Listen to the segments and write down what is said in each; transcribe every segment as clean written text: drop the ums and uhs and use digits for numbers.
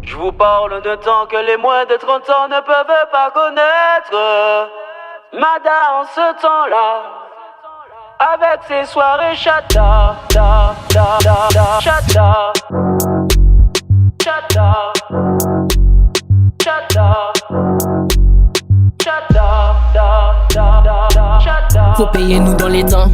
Je vous parle de temps que les moins de 30 ans ne peuvent pas connaître. Mada en ce temps-là, avec ses soirées chata, da, da, da, da, chata, chata, chata, chata, da, da, da, da, chata. Faut payer nous dans les temps.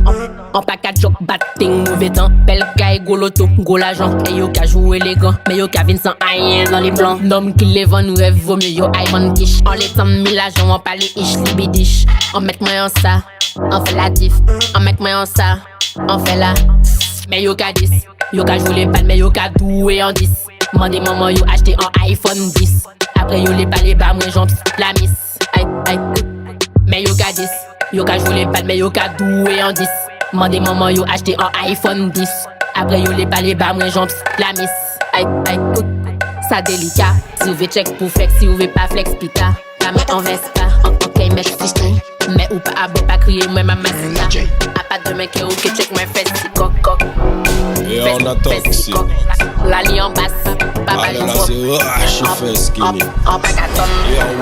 En package joke, batting, mauvais temps. Belle caille, gros loto, gros l'argent. Et yo ka joué élégant, mais yo ka vin sans rien dans les blancs. Nom qui les vend, nous rêve, vaut mieux yo Ivan Kish. En les temps, 1000 agents, on parle ish, libidish. On met moi en ça, on fait la diff. On met moi en ça, on fait la. Mais yo ka 10, yo ka joué les balles, mais yo ka doué en 10. Mandez maman, yo acheté en iPhone 10. Après yo les balles, les bas, moi j'en la miss. Aïe, aïe. Mais yo ka 10, yo ka joué les balles, mais yo ka doué en 10. Mandez maman yo acheté un iPhone 10. Après yo les balles bas moi j'en la miss. Aïe aïe ça délicat. Si vous voulez check pour flex, si vous voulez pas flex pita. La main en Vespa, ok mec si. Mais ou pas pas crier moi ma massina. A pas de mec qui check moi fesse si coq. Et on attend aussi. La lie en basse. Papa là c'est je fais skinny. En pagaton.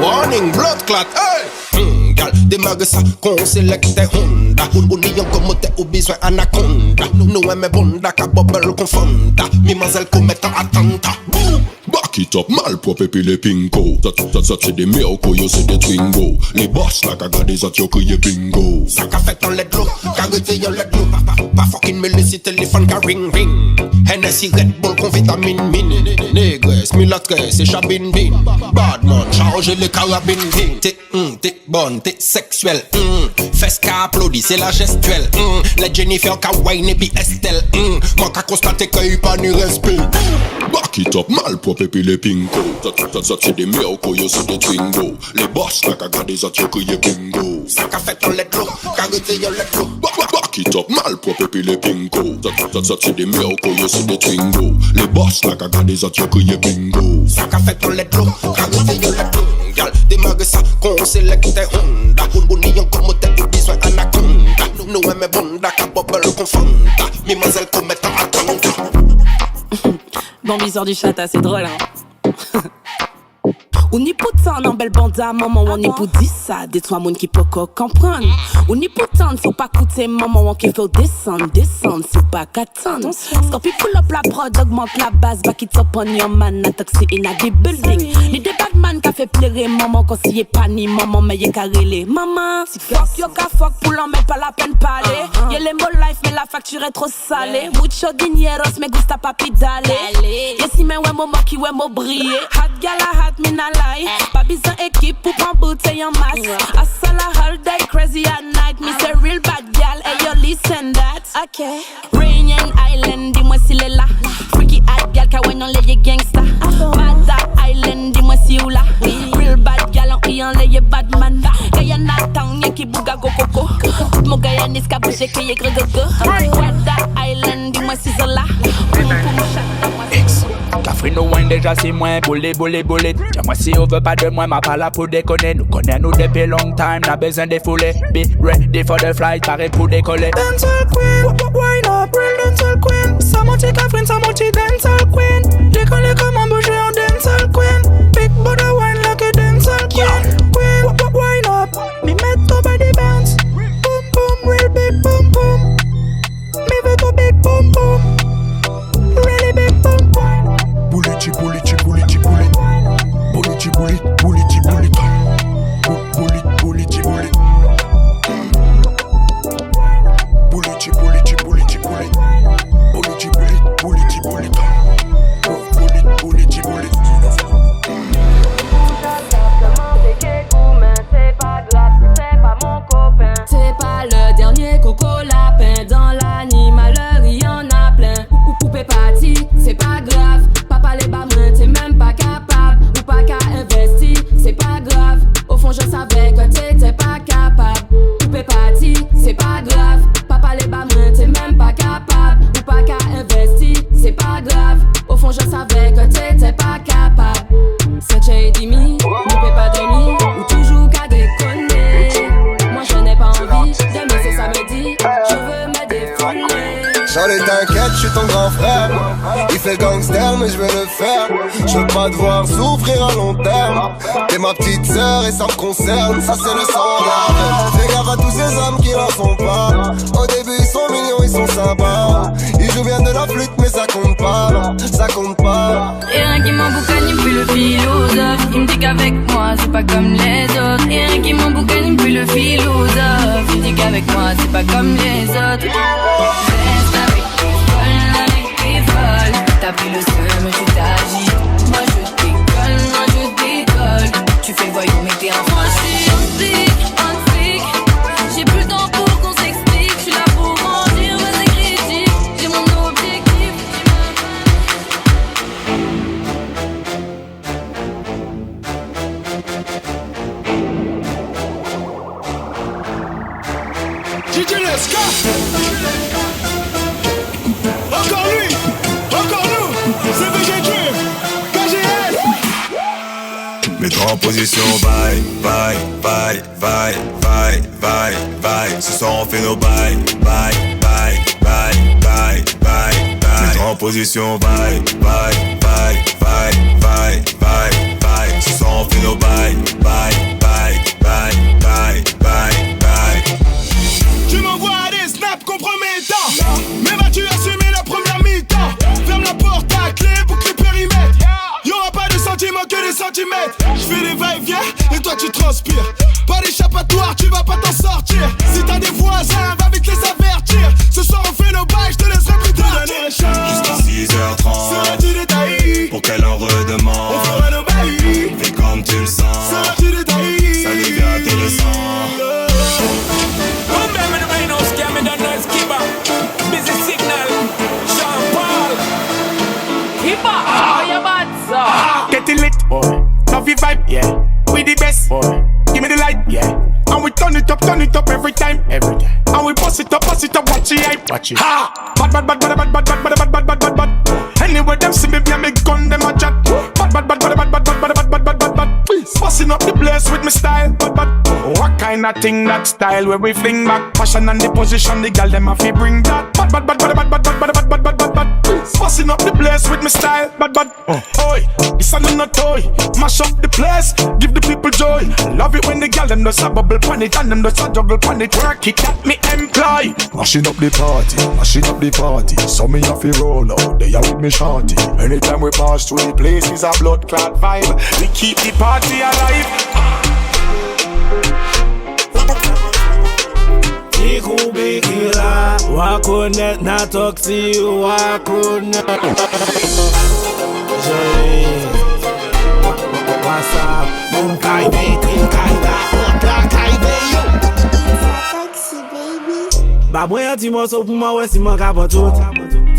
Warning blood clot. Hey. Gal démarre ça qu'on sélecte Honda. Ou n'y comme t'es au besoin anaconda. Nous aimons bonda ka bubble confonda. Mimazelle commet un attentat. Back it up, mal propre puis les pinko. Ça c'est des miracles, yo c'est des twingo. Les boss là qu'a des autres yo crié bingo. Ça qu'a fait en let low, qu'a rêvé en let low. Pas fucking me laisser téléphone qu'a ring ring. Hennessy Red Bull con vitamine mine. Négresse, mulâtresse et chabine bin. Badman, chargez les carabines bin. T'es bonne, t'es sexuelle. Fesse qu'a applaudi, c'est la gestuelle. La Jennifer qu'a wine et puis Estelle. Moi qu'a constaté qu'il y a pas ni respect. Back it up, mal propre puis les pinko. Ça c'est des miracles, yo c'est des twingo. Les boss là qu'a des autres yo crié bingo. Ça qu'a fait en let low, qu'a rêvé en let low. Back it up, mal propre puis les pinko. Ça c'est des miracles, yo c'est des twingo. Les boss là qu'a des autres yo crié bingo. Ça qu'a fait en let low, qu'a rêvé en let low. Gal démarre ça qu'on sélecte Honda. Ou n'y comme t'es au besoin anaconda. Nous aimons bonda ka bubble confonda. Mimazelle commet un attentat. Bambi sort du chata, c'est drôle hein. On y pour tant dans belle bande à maman, on y pour dire ça, des trois monde qui peut comprendre. On y pour tant, faut pas coûter maman, on qui faut descendre, c'est pas qu'attendre. Scorpi pull up la prod, augmente la base, back it up on your man, a toxic in a the building. Ni des bad man qui fait pleurer maman, quand s'y est pas ni maman, mais y'a qu'à rêler. Maman, si fuck yo ka fuck, pour l'en mettre pas la peine parler. Y'a les mots life, mais la facture est trop salée. Mucho dineros, me gusta papi dale. Y'a si mais ouais, maman qui ouais, mo briller. Hot gala, hot mina pas besoin équipe pour prendre bouteille en masse. I saw la whole day crazy at night. Me say real bad gal, hey yo listen that. Okay. Rainian Island, dis-moi s'il est là. Freaky hot gal, kawaii non les gangsta. Mada Island, dis-moi si ou là. Real bad gal, on y en les badman. Guyana town, y'a qui bouga go coco. Tout mon Guyanese ka bouché qui y'a gre go. Mada Island, dis-moi si c'est là. Cafrino wine déjà c'est moins boulé. Dis-moi si on veut pas de moi, m'a pas là pour déconner. Nous connaît nous depuis long time, n'a besoin de fouler. Be ready for the flight, paré pour décoller. Dancehall queen, wine up, real dancehall queen. Ça monte Catherine, ça monte dancehall queen. Décoller comme un bouger en dancehall queen. Big body wine like a dancehall queen. Queen, wine up, me met to body bounce. Boom boom, real big boom boom. Me veut to big boom boom. Really big boom boom. Bullet. C'est pas le dernier coco lapin. Dans l'animal, il y en a plein. Poupée party, c'est pas grave. Papa les bas mains, t'es même pas capable. Ou pas qu'à investir, c'est pas grave. Au fond, je savais que t'étais pas capable. Poupée party, c'est pas grave. Papa les bas mains, t'es même pas capable. Ou pas qu'à investir, c'est pas grave. Au fond, je savais que t'étais pas capable. C'est J.D.Me, ne paie pas demi. Ou toujours qu'à déconner. Moi, je n'ai pas envie d'aimer ce samedi. Je veux me défouler. J'en ai t'inquiète, je suis ton grand frère. Il fais gangster mais je vais le faire. Je veux pas devoir souffrir à long terme. T'es ma petite sœur et ça me concerne. Ça c'est le sang. Fais gaffe à tous ces hommes qui n'en sont pas. Au début ils sont mignons, ils sont sympas. Ils jouent bien de la flûte mais ça compte pas. Non, ça compte pas. Et rien qui m'emboucane, il me fait le philosophe. Il me dit qu'avec moi c'est pas comme les autres. Et rien qui m'emboucane, il me fait le philosophe. Il me dit qu'avec moi c'est pas comme les autres. Reste avec tes folles. T'as pris le seum, tu t'agites. Moi je décolle, moi je décolle. Tu fais le voyou mais t'es un moi je suis un flic. J'ai plus le temps pour qu'on s'explique. Je suis là pour mentir, vas-y critique. J'ai mon objectif. DJ Leska. Encore lui, encore nous, c'est VG Dream, KGS. Mets-toi en position, bye, bye, bye, bye, bye, bye, bye. Ce soir on fait nos bye, bye, bye, bye, bye, bye, bye. Mets-toi en position, bye, bye, bye, bye, bye, bye, bye. Ce soir on fait nos bye, bye, bye, bye, bye, bye, bye. Tu m'envoies des snaps compromettants, mais vas-tu assumer la première mi-temps? Ferme la porte à clé, boucle le périmètre. Y'aura pas de sentiments que des centimètres. J'fais des va-et-vient et toi tu transpires. Pas d'échappatoire, tu vas pas t'en sortir. Si t'as des voisins, va vite les avertir. Ce soir on fait nos bails, j'te laisserai plus tard. Jusqu'à 6h30, seras-tu détaillé? pour qu'elle en redemande. On fera nos bails, Fais comme tu le sens, seras-tu détaillé? ça devient intéressant. Get it lit, boy. Love your vibe, yeah. We the best, boy. Give me the light, yeah. And we turn it up every time, every time. And we bust it up, watch the hype, watch it. Ha! Bad. Anyway, them see me, be a me gun, them a chat. Bad. Busting up the place with me style, bad. What kind of thing that style where we fling back? Passion and the position, the girl them a fi bring that. Bad. Busting up the place with me style, bad. Oi, this a no toy. Mash up the place, give the people joy. Love it when the girl them does a bubble pan it and them does a juggle pan it. Work it that me employ. Mashing up the party. So me have to roll out, they are with me shorty. Anytime we pass through the place, is a blood clot vibe. We keep the party alive. Ikube kila wakonet na toksi wakonet. What's up? Boom kai beating kai da kai yo. Sexy baby. Bah moi un petit morceau pour moi ouais si moi capot tout.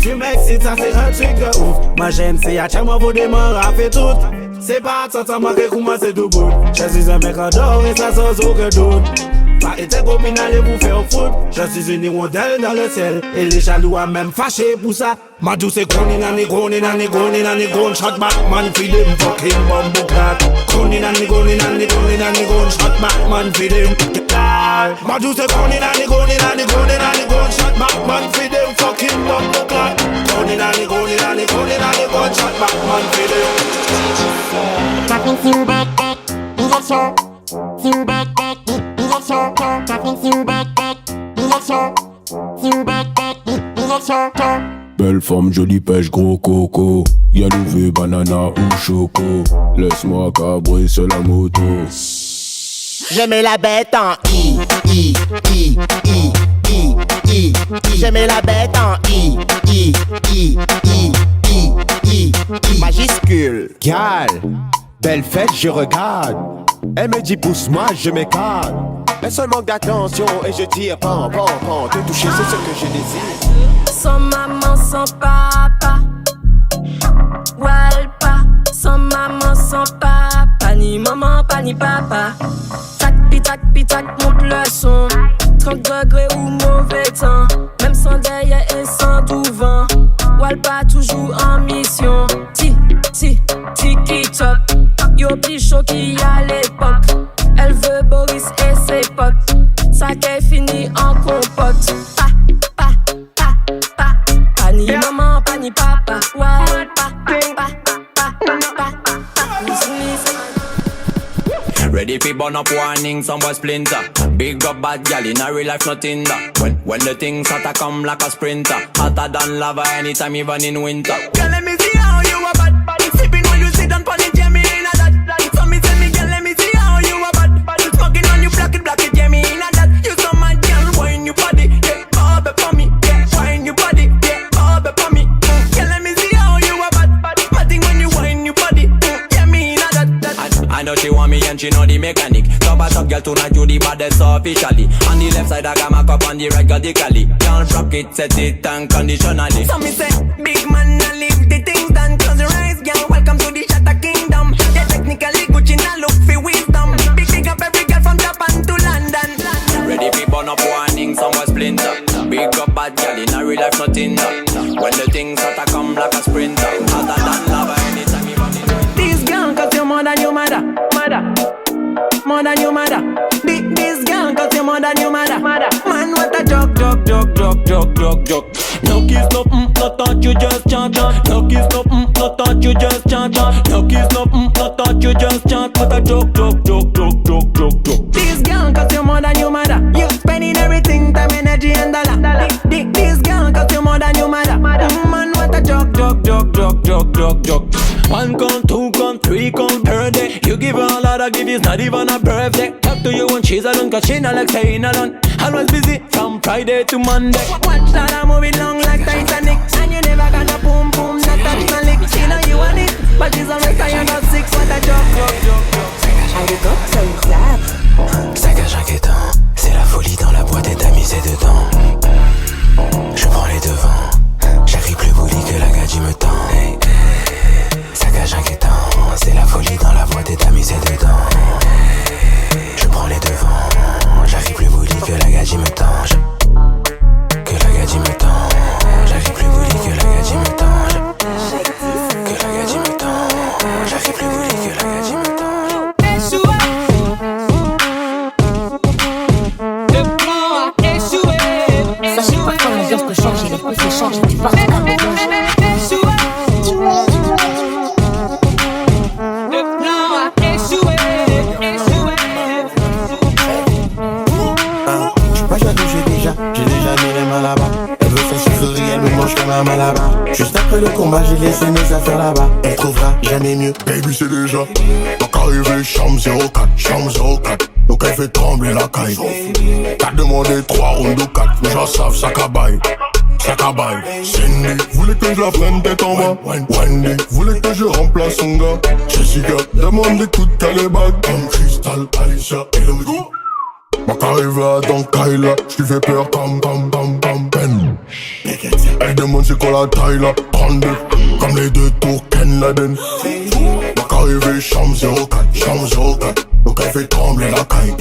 Tu m'excites ça c'est un truc de ouf. Moi j'aime c'est à tiens moi vous démarrer fait tout. C'est pas ça moi que commencer tout bout. Je suis un mec en dehors et ça sans aucun doute. Pas été copine aller vous faire foot. Je suis une hirondelle dans le ciel. Et les jaloux a même fâché pour ça. Ma douce est gone shot Batman feed him fucking bumbo clat. Gone shot Batman feed him. Ma douce est gone shot Batman feed him fucking bumbo clat. Gone shot Batman feed him. Tapping through back, injection. Through back, injection. Tapping through back, injection. Through back, injection. Belle femme, jolie pêche, gros coco. Y'a louvé, banana ou choco. Laisse-moi cabrer sur la moto. Je mets la bête en I. Je mets la bête en I. Majuscule. Gal, belle fête, je regarde. Elle me dit pousse-moi, je m'écarte. Elle seul manque d'attention et je tire pan. Te toucher, c'est ce que je désire. Sans maman, sans papa. Walpa. Sans maman, sans papa. Ni maman, pas ni papa. Tac, pitac, monte le son. 30 degrés ou mauvais temps. Même sans derrière et sans tout vent. Walpa toujours en mission. Tiki top. Yo plus chaud qu'il y a l'époque. Elle veut Boris et ses potes. Ça qu'est fini en compote. Pas ni maman, pas ni papa. Ready fi burn up warning, some boy splinter. Big up bad gal in a real life, nothing that. When the things hotter come like a sprinter, hotter than lava anytime, even in winter. Girl, let me see how you a bad. Sipping when you sit down pon it, yeah me inna that. So me tell me, girl, let me see how you a bad. Smoking on you, block it, yeah me inna that. You so mad, girl, wine your body, yeah, bob it for me, yeah, wine your body, yeah, bob it for me. Girl, let me see how you a bad. Matting when you wine your body, yeah me inna that. I know she want me and she know the mechanic. Top a top girl tonight you the baddest officially. On the left side I got my cup, on the right got the cali. Can't rock it, set it unconditionally. So me say, big man, I leave the things done. Close your eyes, girl, welcome to the Shatter Kingdom. Yeah, technically Gucci, now look for wisdom. Big up every girl from Japan to London. Ready fi burn up warning, some boy splinter. Big up bad gal in a real life, nothing that. When the things hotter come like a sprinter, hotter than lava anytime you run it. This girl cause you're more than your mother. More than your mother. This girl cause you're more than your mother. Man, what a joke. No kiss, no no thought you just chant. No kiss, no no thought you just chant. No kiss, no no thought you just chant. What a joke. This girl cause you're more than your mother. You spending everything, time, energy and dollar. This girl cause you're more than your mother. Man, what a joke. 1 count, 2 count, 3 count per day. You give her a lot, I give it's not even a birthday. Talk to you when she's alone, cause she not like staying alone. Always busy from Friday to Monday. Watch that I move it long like Titanic. And you never gonna boom boom, that touch my lick. She know you want it, but she's always tired of 6. What a joke. Saccage inquiétant, c'est la folie dans la boîte et tamisé dedans. Je prends les devants, j'arrive plus bouli que la gadji me tend. Saccage inquiétant, c'est la folie dans la boîte et tamisé dedans. Je prends les devants, j'arrive plus bouli que la gadji me tend. Que la gadji me tend, j'arrive plus bouli que la gadji me tend. Que la gadji me tend, j'arrive plus bouli que la gadji me tend. Sachez pas quand l'ambiance peut changer, les coups se changent, tu pars à la j'ai déjà mis les mains là-bas. Elle veut sa sucrerie, elle me mange comme un malabar. Juste après le combat, j'ai laissé mes affaires là-bas. Elle trouvera jamais mieux. Baby, c'est déjà donc arrivé, chambre 04. Donc elle fait trembler la caille. T'as demandé 3 rounds de 4, mais j'en savent, ça cabaye. Cindy voulait que je la prenne tête en bas. Wendy voulait que je remplace son gars. Jessica demande des coups de calébag. Comme Crystal, Alicia et Elodie. Ma carrière dans Kyla, j'lui fais peur comme Ben. Elle demande c'est quoi la taille là, 32, comme les 2 tours Ken Laden. Ma carrière chambre 04, donc elle fait trembler la caille.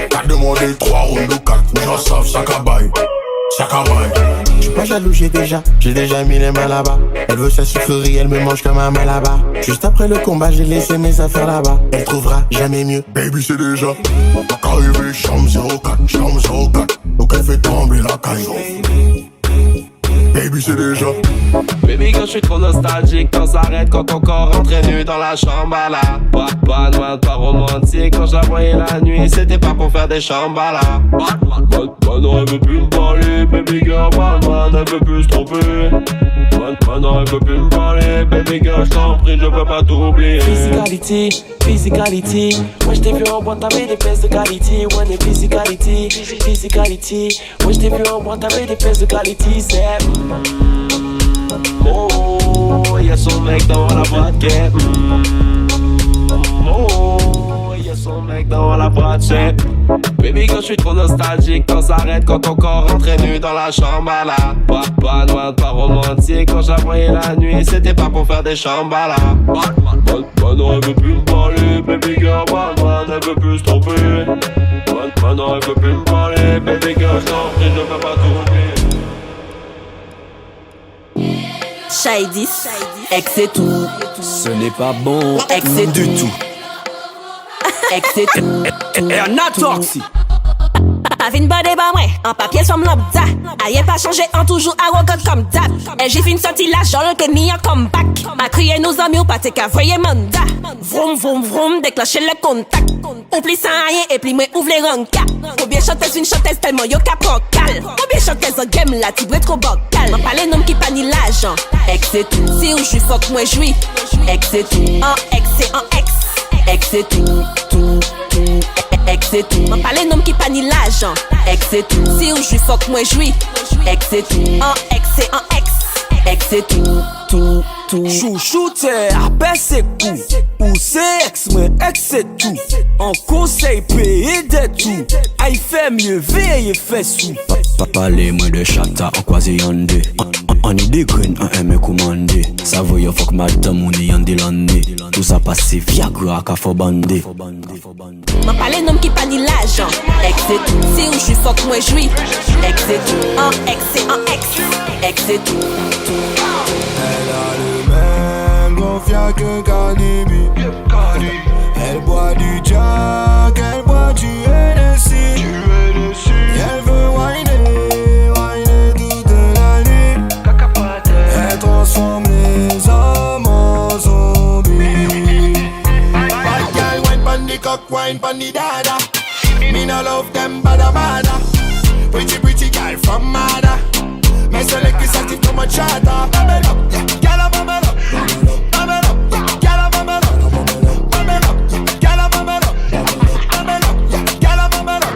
T'as demandé 3 rounds de 4, mais j'en savent, ça cabaye. J'suis pas jaloux, j'ai déjà mis les mains là-bas. Elle veut sa sucrerie, elle me mange comme un malabar. Juste après le combat, j'ai laissé mes affaires là-bas. Elle trouvera jamais mieux. Baby, c'est déjà arrivé, chambre 04. Donc elle fait trembler la caille. Baby, c'est déjà Baby girl, je suis trop nostalgique quand ça arrête, quand ton corps rentrait nu dans la chambre à la. Pas noir, pas romantique, quand je la voyais la nuit, c'était pas pour faire des chambres à la. Maintenant elle veut plus me parler, baby girl, Batman, elle veut plus se tromper. Maintenant elle veut plus me parler, baby girl, je t'en prie, je peux pas t'oublier. Physicality, moi je t'ai vu en boîte, t'avais des fesses de qualité. One et physicality, moi je t'ai vu en boîte, t'avais des fesses de qualité, c'est oh, y'a son mec dans la boîte qui est oh, y'a son mec dans la boîte, c'est baby girl, je suis trop nostalgique quand ça arrête, quand ton corps rentrait nu dans la chambre à la. Pas noir, pas romantique, quand je la voyais la nuit, c'était pas pour faire des chambres à la. Maintenant elle veut plus me parler, baby girl, Batman, elle veut plus se tromper. Maintenant elle veut plus me parler, baby girl, je t'en prie, je peux pas t'oublier. Shady, ex et tout. Ce n'est pas bon, Ex et du tout. Ex et tout. Et un toxique. Ma vie n'bode pas moi, en papier somme lambda. Aïe pas changé, en toujours arrogant comme d'hab. Et j'ai fin sorti la jole que ni un comeback. Ma crié nos amis ou pas t'es qu'à voyer mandat. Vroom vroom vroom, déclencher le contact. Oublie ça rien et puis moi ouvre les rankas. Ou bien chanteuse une chanteuse tellement yo qu'à prend cal. Ou bien chanteuse en game là, tu dois trop bancal. M'en parle nom qui pas ni l'argent. Ex et tout. Si ou j'suis fuck moi j'suis. Ex et tout. En ex et en ex. Ex et tout, tout, tout. Ex et tout. M'en parle nom qui pas ni l'argent. Ex et tout. Si ou j'suis fuck moi j'suis. Ex et tout. En ex et en ex. Ex et tout, tout, tout. Chouchou t'es à baisser coup. Ou c'est ex, mais ex et tout. En conseil payer des tout. Aïe fait mieux, veille fait sous. Parlez-moi de chata, on croise yandé. On est des graines, on aime commander. Ça veut dire fuck madame, on est yandé l'année. Tout ça passe Viagra, qu'a faut bander. M'en parle nom qui pas ni l'argent. Ex et tout. Si ou j'suis fuck moi j'suis. Ex et tout. En ex et en ex. Ex et tout, tout. Elle a le même gonfia que Cardi-B. Elle boit du Jack, elle boit du Hennessy. Elle veut whiner toute la nuit. Elle transforme les hommes en zombies. Bad girl wine pon the cock, wine pon the dada. Me no love them bada bada. Pretty girl from Mada. Me select is active to my chata. Bubble up, yeah, gyal a bubble up. Bubble up, yeah, gyal a bubble up. Bubble up, yeah, gyal a bubble up. Bubble up, yeah, gyal a bubble up.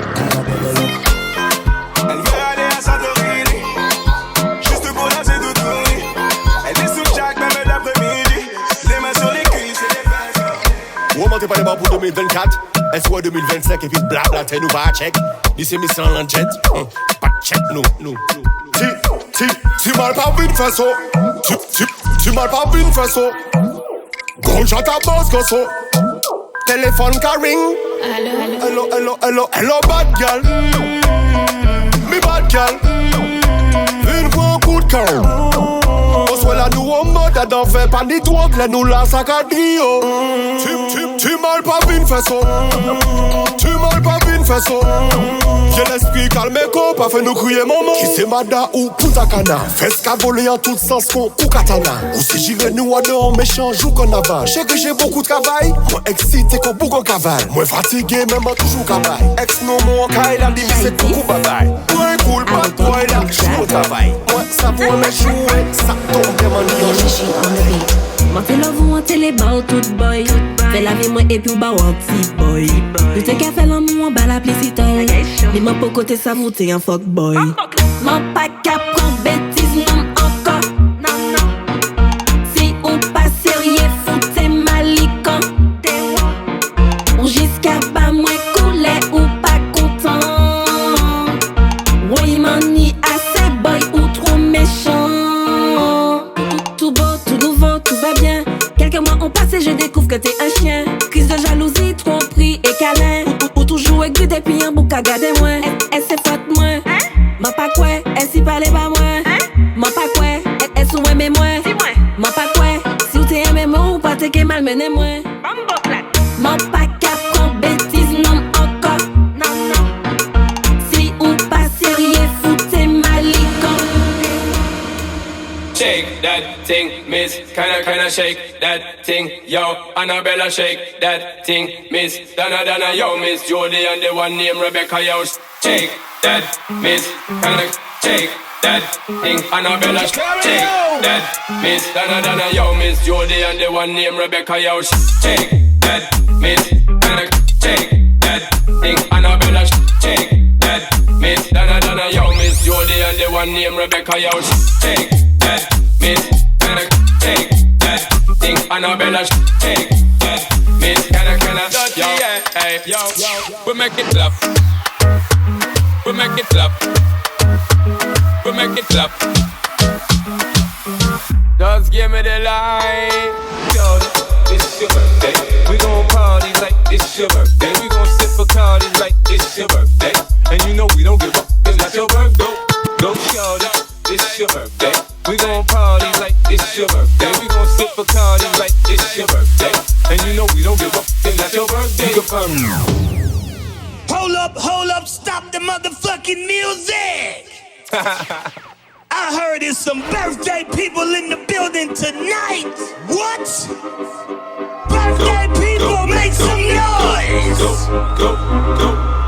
Elle veut aller à Santorini, juste pour danser toute la nuit. Elle est sous Jack même l'après-midi. Les mains sur les cuisses et les fesses. Ou montez pas les bas pour 2024. Elle soit 2025 et puis blabla, t'es nous va check. D'ici mes sans l'enjet, pas de check, nous. Tu m'as pas vu de façon. Tu m'as pas vu de façon. Gonja ta boss gosso. Téléphone ka ring. Hello bad girl. Me bad girl. Une gros coup de cœur. On soit là nous en mode d'en faire pas ni toi que là nous la sacadillo. Tu m'as pas vu de façon. Tu m'as pas vu de façon. J'ai l'esprit calme et co, pas fait nous crier maman. Qui c'est Mada ou Putakana. Fesse qu'a volé en tout sens con ou katana. Ou si j'irai nous à dehors méchant joue qu'on avale. Je sais que j'ai beaucoup de travail. Moi excité comme beaucoup de cavale. Moi fatigué même en toujours cavale. Ex non mon cas il a dit c'est beaucoup bagaille. Moi cool pas toi il a joue au travail. Moi ça pour me jouer ça tombe bien mon Mante love ou ante les bao tout boy. Fais la vie moi et puis ou ba ou petit boy. Tout te ka fait l'amour en bas la plisitoy. Mais m'en pas côté ça vous t'es un fuck boy. M'en pas qu'à prendre bêtise non encore. Si ou pas sérieux foutez malicon. Ou jusqu'à bas moi couler ou pas content. Oui mani assez boy ou trop méchant. Tout beau, tout nouveau, tout va bien. Quelques mois ont passé, je découvre que t'es un chien. Crise de jalousie, tromperie et câlin. Ou toujours aigu et puis un bouc à garder moins. Elle s'est faute moins. M'en pas quoi, elle s'y parlait pas moins. M'en pas quoi, elle sous moi mais moins. M'en pas quoi, si ou t'es aimé moi ou pas t'es qu'est malmené moins. M'en pas qu'à prendre bêtise non encore. Si ou pas sérieux, foutez malicon. Shake that thing, miss. Kinda shake that thing, yo. Annabella, shake that thing, miss. Donna, yo, miss. Jodie and the one named Rebecca, yo. Shake that, miss. Kinda shake that thing, Annabella, shake that, miss. Donna, yo, miss. Jodie and the one named Rebecca, yo. Shake that, miss. Kinda shake that thing, Annabella, shake that, miss. Donna, yo, miss. Jodie and the one named Rebecca, yo. Shake that, miss, kinda shake that thing, Annabella, shake that, miss, kinda, yo, hey, yo, we make it clap, we make it clap, we make it clap. Just give me the line, yo, it's your birthday, we gon' party like it's your birthday, we gon' sip Bacardi like it's your birthday, and you know we don't give up, it's not your birthday, go shorty, it's your birthday. We gon' party like it's your birthday. We gon' sip Bacardi like it's your birthday. And you know we don't give up, it's not your birthday. You confirm. hold up, stop the motherfucking music! I heard there's some birthday people in the building tonight! What? Birthday people, make some noise!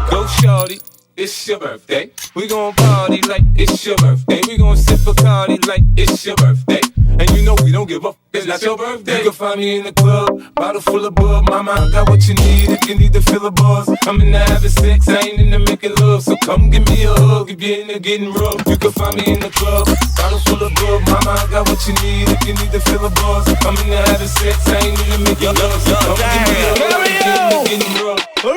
Go, shorty. It's your birthday. We gon' party like it's your birthday. We gon' sip Bacardi like it's your birthday. And you know we don't give up, it's not your birthday. You can find me in the club, bottle full of bub. Mama, I got what you need if you need to fill a buzz. I'm in the having sex, I ain't in the making love. So come give me a hug if you're in the getting rough. You can find me in the club, bottle full of bub. Mama, I got what you need if you need to fill a buzz. I'm in the having sex, I ain't in the making love. So come give me a hug if you're in the getting rough. Go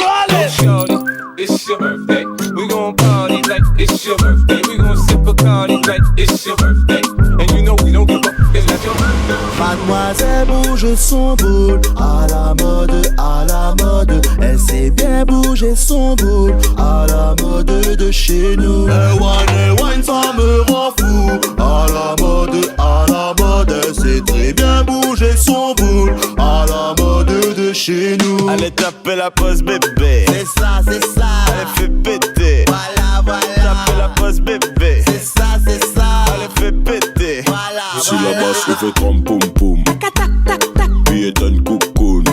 shorty, it's your birthday. We gon' party like it's your birthday. We gon' sip Bacardi like it's your birthday. And you know we don't give up, it's not your birthday. Mademoiselle bouge son boule, à la mode. Elle sait bien bouger son boule, à la mode de chez nous. Elle wine, ça me rend fou, à la mode. Elle sait très bien bouger son boule, à la mode de chez nous. Allez taper la pause bébé, c'est ça. Allez fait péter, voilà. Taper la pause bébé, c'est ça. Allez fait péter, voilà. Si la basse vous fait trom poum poum, puis est un cocoon.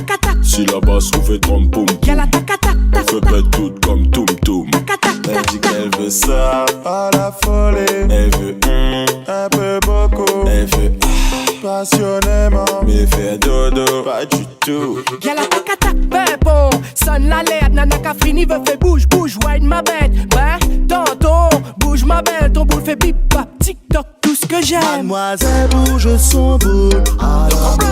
Si la basse vous fait trom poum poum, fait pète tout comme toum toum. Elle dit qu'elle veut ça, à la folie. Elle veut un peu beaucoup. Elle veut passionnément, mais faire dodo, pas du tout. Y'a la tac, bon, sonne l'alerte, nana qu'a fini, veut faire bouge, wine ma bête. Ben, tonton, bouge ma belle, ton boule fait bip, bap, tic toc, tout ce que j'aime. Mademoiselle bouge son boule, à la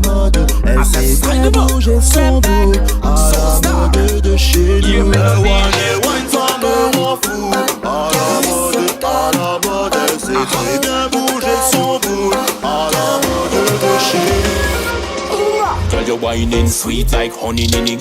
mode. Elle sait bien bouger son boule, à la mode de chez nous. Elle wine, ça me rend fou, à la mode. Elle sait très bien bouger son boule, à la mode de chez nous. Girl, you're whining sweet like honey nini.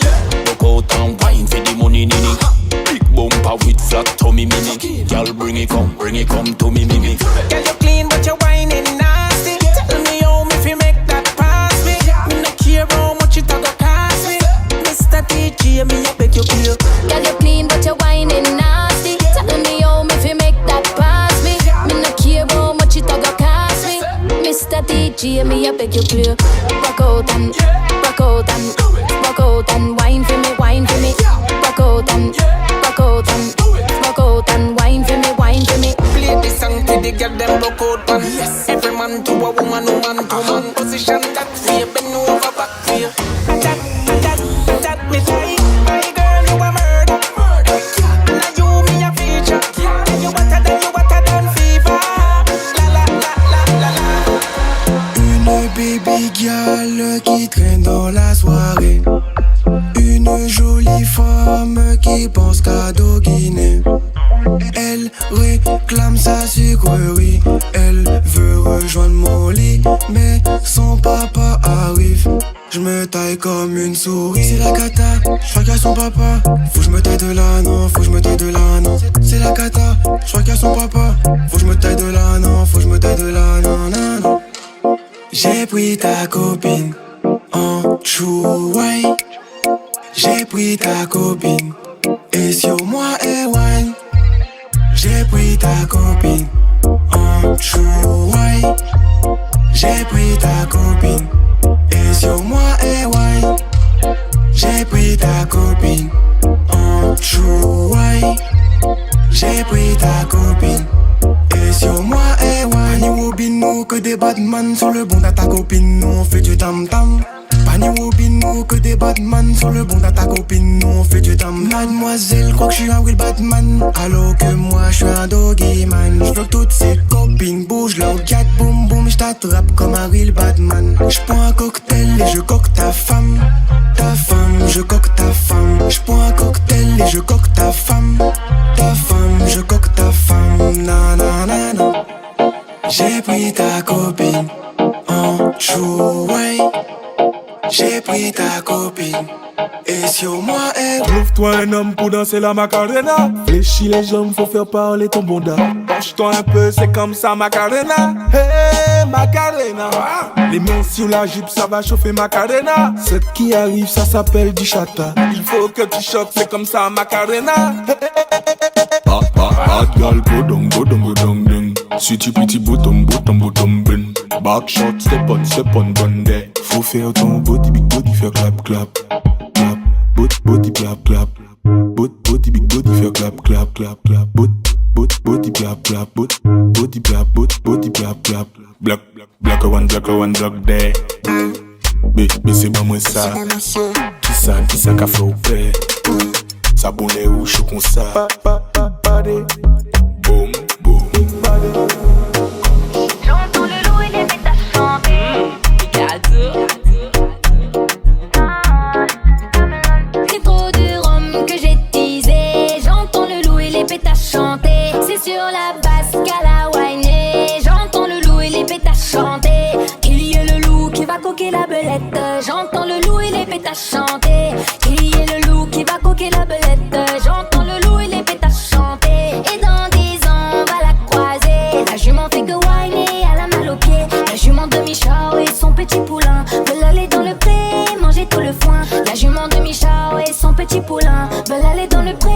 Look out and wine for the money nini. Big bumper with flat tummy mini. Girl, bring it come to me mimi. Girl, you clean but you whining nasty. Tell me how me fi make that pass me. Me no care how much it a go cost me. Mr. DJ, me a beg you clear. Girl, you clean but you whining nasty. Tell me how me fi make that pass me. Me no care how much it a go cost me. Mr. DJ, me a beg you clear. Rock out and wine for me. Rock out and wine for me. Play this song to the girl them rock out man. Every man to a woman, woman to man. Position that way, bend over back way. That me like. My girl, you a murder. Now you me a feature. You hotter than fever. La. Une baby girl qui traîne dans la soirée. Une jolie femme qui pense qu'à doguiner. Elle réclame sa sucrerie. Elle veut rejoindre mon lit, mais son papa arrive. Je me taille comme une souris. C'est la cata, je crois qu'il y a son papa. Faut que je me taille de là, non, faut que je me taille de là, non. C'est la cata, je crois qu'il y a son papa. Faut que je me taille de là, non, faut que je me taille de là, non. J'ai pris ta copine en chouaille. J'ai pris ta copine et sur moi et wine. J'ai pris ta copine en chouaille. J'ai pris ta copine et sur moi et wine. J'ai pris ta copine en chouaille. J'ai pris ta copine et sur moi et wine. Ni Wobino que des badman sur le bon de ta copine. Nous on fait du tam-tam. Pas ni Wobino que des badman sur le bon de ta copine. Nous on fait du tam. Mademoiselle crois que je suis un real Batman, alors que moi je suis un doggy man. Je veux que toutes ces copines bougent leur gat boum boum. Je t'attrape comme un real Batman. Je prends un cocktail et je coque ta femme. Ta femme, je coque ta femme. Je prends un cocktail et je coque ta femme. Ta femme, je coque ta femme. Na. J'ai pris ta copine en chouaille. J'ai pris ta copine et sur moi et... Trouve-toi un homme pour danser la Macarena. Fléchis les jambes, faut faire parler ton bonda. Lâche-toi un peu, c'est comme ça Macarena. Hey Macarena. Les mains sur la jupe, ça va chauffer Macarena. Cette qui arrive, ça s'appelle du chata. Il faut que tu choques, c'est comme ça Macarena. Hot girl, go down, ding. Sweetie pretty bottom, bin. Back shot, step on, run there. Faut faire ton body, big body, faire clap, clap. Clap, body, clap, clap. Body, big body, faire clap, clap, clap, clap. Body, clap, clap. Body, clap, body, clap, clap. Black one, black there. Mais c'est pas moi ça. Qui ça qu'a fait au père? Ça bonnet ou chou comme ça. Boom, boom. J'entends le loup et les bêtes à chanter. C'est trop de rhum que j'ai teasé. J'entends le loup et les bêtes à chanter. C'est sur la basse qu'à la whiner. J'entends le loup et les bêtes à chanter. Qu'il y ait le loup qui va coquer la belette. J'entends le loup et les bêtes à chanter. Qu'il y ait le loup qui va coquer la belette. J'entends le loup et les bêtes à chanter. Et dans 10 ans on va la croiser. La jument fait que whiner, elle a mal aux pieds. La jument de Michao et son petit poulain veulent aller dans le pré, manger tout le foin. La jument de Michao et son petit poulain veulent aller dans le pré,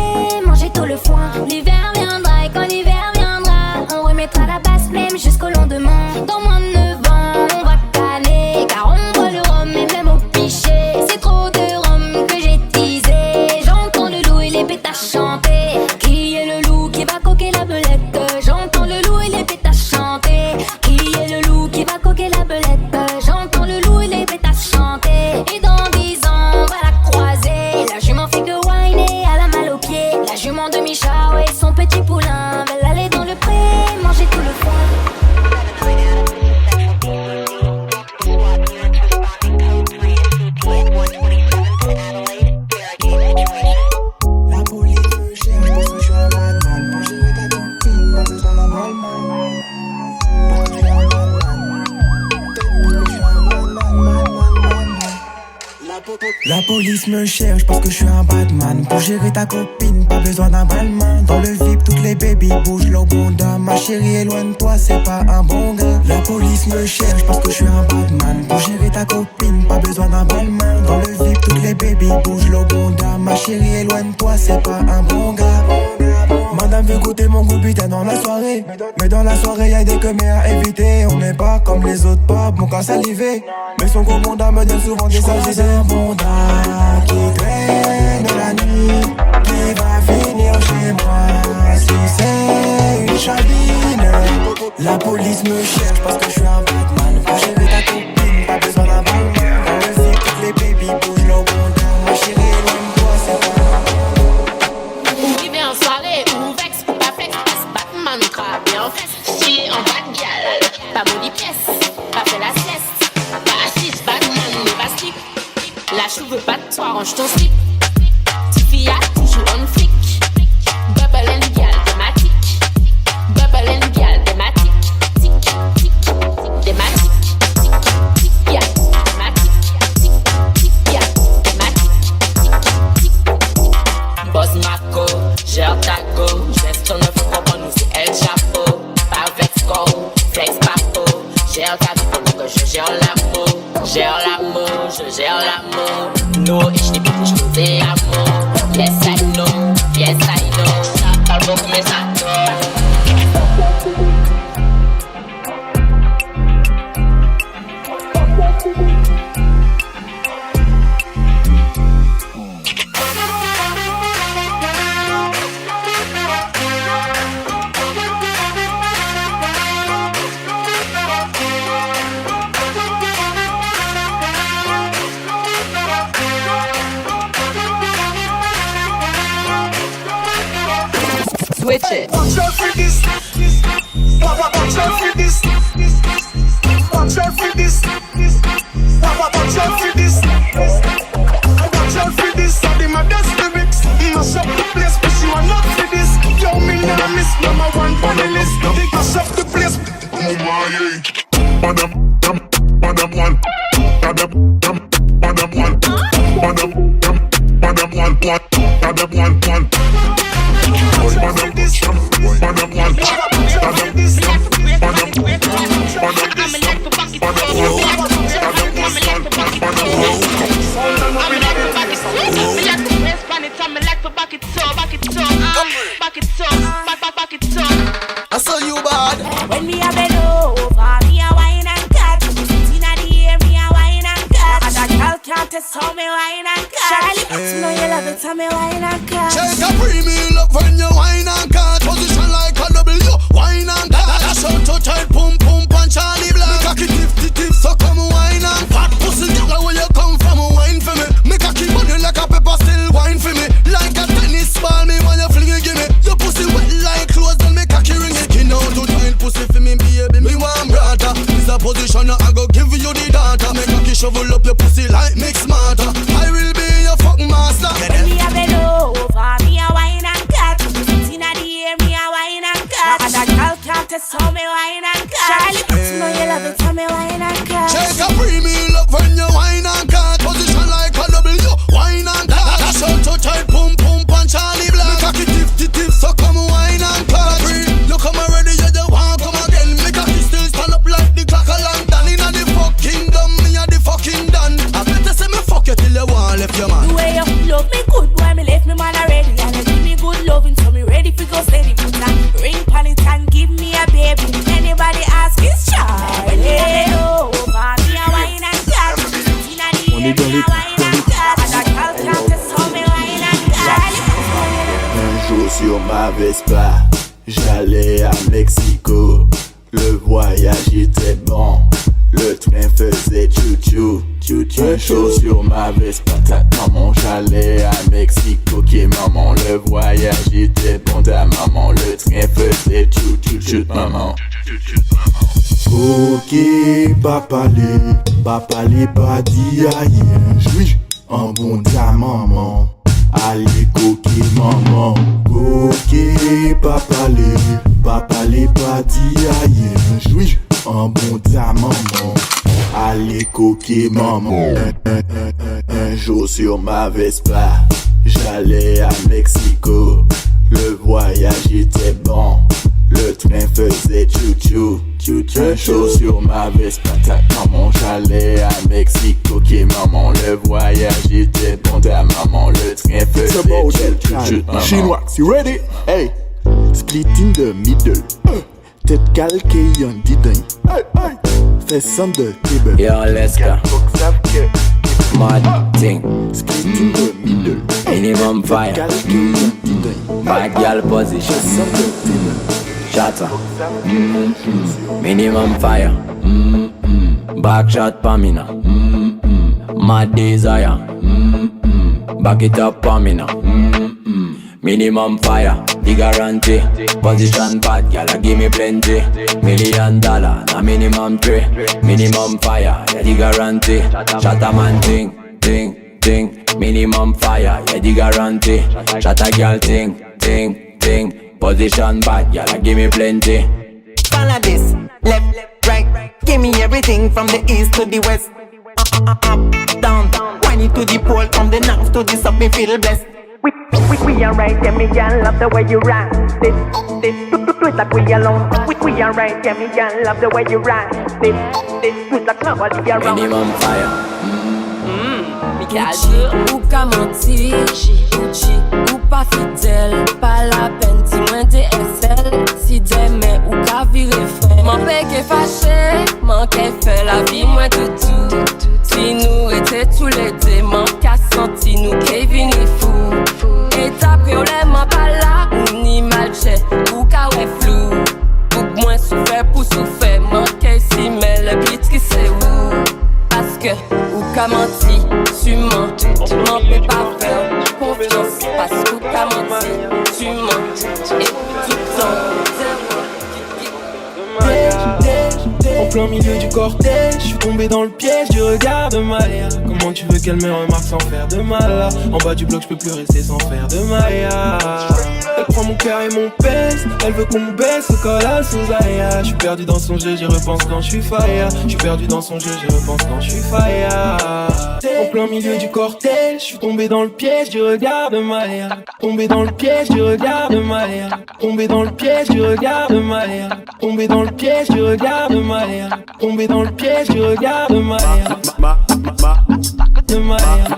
manger tout le foin. L'hiver viendra et quand l'hiver viendra, on remettra la basse même jusqu'au lendemain. Dans moins de 9 ans, on va canner, car on boit le rhum et même au pichet. C'est trop de rhum que j'ai teasé. J'entends le loup et les bêtes à chanter. Qui est le loup qui va coquer la belette? J'entends le loup et les bêtes à chanter. Qui est le loup qui va coquer la belette? J'entends le loup et les bêtes à chanter. Et dans 10 ans, on va la croiser. La jument fait que whiner, elle a mal aux pieds. La jument de Michao et son petit poulain veulent aller dans le pré, manger tout le foin. La police me cherche parce que je suis un madman. Pour gérer ta copine, pas besoin d'un malman. Parce que je suis un madman. Parce que je suis un madman. La police me cherche parce que je suis un badman. Pour gérer ta copine, pas besoin d'un balmain. Dans le VIP, toutes les babies bougent leur bonda. Ma chérie, éloigne-toi, c'est pas un bon gars. La police me cherche parce que je suis un badman. Pour gérer ta copine, pas besoin d'un balmain. Dans le VIP, toutes les babies bougent leur bonda. Ma chérie, éloigne-toi, c'est pas un bon gars. Madame veut goûter mon goût putain dans la soirée. Mais dans la soirée y'a des commis à éviter. On n'est pas comme les autres pas, bon qu'à saliver. Mais son gros bonda me donne souvent des sages. C'est un bonda qui traîne la nuit, qui va finir chez moi. Si c'est une chabine. La police me cherche parce que je suis un Batman. Pour gérer ta copine, pas besoin d'un balmain. Dans le VIP, toutes les babies bougent leur bonda. Ma chérie, éloigne-toi, c'est pas Arrivé en soirée, ou vex, ou pas flex, passe Batman, crabe en fesse. Chier en bas de gueule, pas maudit pièce, pas fait la sieste. Pas assise, Batman, ne va slip. La chou veut pas de toi, range ton slip. Tiffia, toujours on flic. Bubble and gal, thématique. Bubble and gal, thématique. Tic, tic, tic, thématique. Tic, tic, ya, thématique. Tic, tic, ya, thématique. Tic, tic. Boss Marco, gère ta go. Gestion ne faut comprendre, nous c'est El Chapeau. Pas vex go, flex papo. Gère ta vie pendant que je gère l'amour. Gère l'amour, je gère l'amour. No, ich liebe dich, du sehr amour. Yes I know, yes I know. Ça parle beaucoup mais ça Switch it. Watch out for this. Watch out for this. Watch out for this. Watch out for this. Watch out for this. I did my best lyrics. Mash up the place, but you are not for this. Yo, me now miss number one on the list. Mash up the place. Oh my, Madam one. Madam one. Madam one. Madam one. Madam one. Charlie, you know you love it, tell me why not cut. Shake a premium love when you wine and cut. Position like a W, wine and cut. Dash out to tight, pum pum punch Charlie Black. Make a tip, so come wine and fat pussy. Girl, where you come from, wine for me. Make a keep money like a pepper, still wine for me. Like a tennis ball, me when you fling it, give me. Your pussy wet like clothes, then make a key ring it. Skin out to tight pussy for me, baby, me want brother. This a position, I go give you the data. Make a key shovel up your pussy like mix smarter. I will be your fucking master. Me a bend over, me a wine and cut. Sitting at the air, me a wine and cut. And a girl can't test how me wine and cut. Charlie, you know you love it, tell me wine and cut. Shake a premium love when you wine and cut. Position like a W, wine and cut. Dash out to tight, pum pum punch Charlie Black. Make a tip, so come wine and cut. You come already, you just want come again. Make a kiss still stand up like the clock a long time. Inna the fucking dumb, me a the fucking done. I better say me fuck you till you want left your man. The way you love me good, boy, me left me man already. And you give me good loving, so me ready for go steady. Put a ring on it and give me a baby. Anybody ask, it's Charlie. Over, me a wine and cut. Inna the air, me a wine and cut. And a girl can't test how me wine and cut. Un jour sur ma Vespa, j'allais à Mexico. Le voyage était bon, le train faisait chou-chou. Un jour sur ma Vespa, ta maman, j'allais à Mexico. Ok maman, le voyage était bon, ta maman, le train faisait chou-chou, maman. Ok, papa les pas dit aïe, j'suis un bon ta maman. Allez coquille maman, coquille papa les pas dit aïe, j'suis un bon ta maman. Allez coquille maman. Un jour sur ma Vespa, j'allais à Mexico. Le voyage était bon, le train faisait chou-chou. Un jour sur ma Vespa, ta maman, j'allais à Mexico. Ok maman, le voyage était bon, ta maman, le train faisait chou-chou. Chinois, you ready? Hey, split in the middle. Tête calquée, y'en dit d'un. Fais on the table. Yo, let's go. Mad thing. Split in the middle. Minimum fire. Bad girl position. Shatter. Minimum fire. Back shot Pamina. Mad desire. Back it up Pamina. Minimum fire, the guarantee. Position bad, gyal give me plenty. $1 million, na minimum 3. Minimum fire, yeah the guarantee. Shatter man ting. Minimum fire, yeah the guarantee. Shatter gyal ting. Position bad, gyal give me plenty. Follow this, left, right. Give me everything from the east to the west. Up, down. Whine it to the pole, from the north to the south. Me feel blessed. We are right, yeah, me girl, love the way you ride. This, do it like we alone. We are right, yeah, me girl, love the way you ride. This, do it like nobody around. Minimum fire. Gucci, ou ka menti, Gucci, ou pas fidèle. Pas la peine, dis-moi DSL. Si demain ou ka vire fin. M'en peke fâché, manque fait la vie moins tout. Si nous étions tous les deux, manque à senti nous Kevin et fou. Et t'après on l'aime pas là, ou ni mal fait, ou ka ouais flou. Ou moins souffert pour souffrir, manque si mais le beat qui c'est où. Parce que, ou ka menti, tu mens, tu m'en peux pas faire confiance. Parce que ou ka menti, tu mens, et tout le temps. En plein milieu du cortège, je suis tombé dans le piège du regard de Maya. Comment tu veux qu'elle me remarque sans faire de mal? En bas du bloc, je peux plus rester sans faire de Maya. Elle prend mon cœur et mon pèse, elle veut qu'on me baisse au collal sous Zaya. Je suis perdu dans son jeu, j'y repense quand je suis fire. Je suis perdu dans son jeu, j'y repense quand je suis fire. En plein milieu du cortège, je suis tombé dans le piège du regard de Maya. Tombé dans le piège du regard de Maya. Tombé dans le piège du regard de Maya. Tombé dans le piège du regard de Maya. Tombé dans le piège du regard de Maya. De Maya.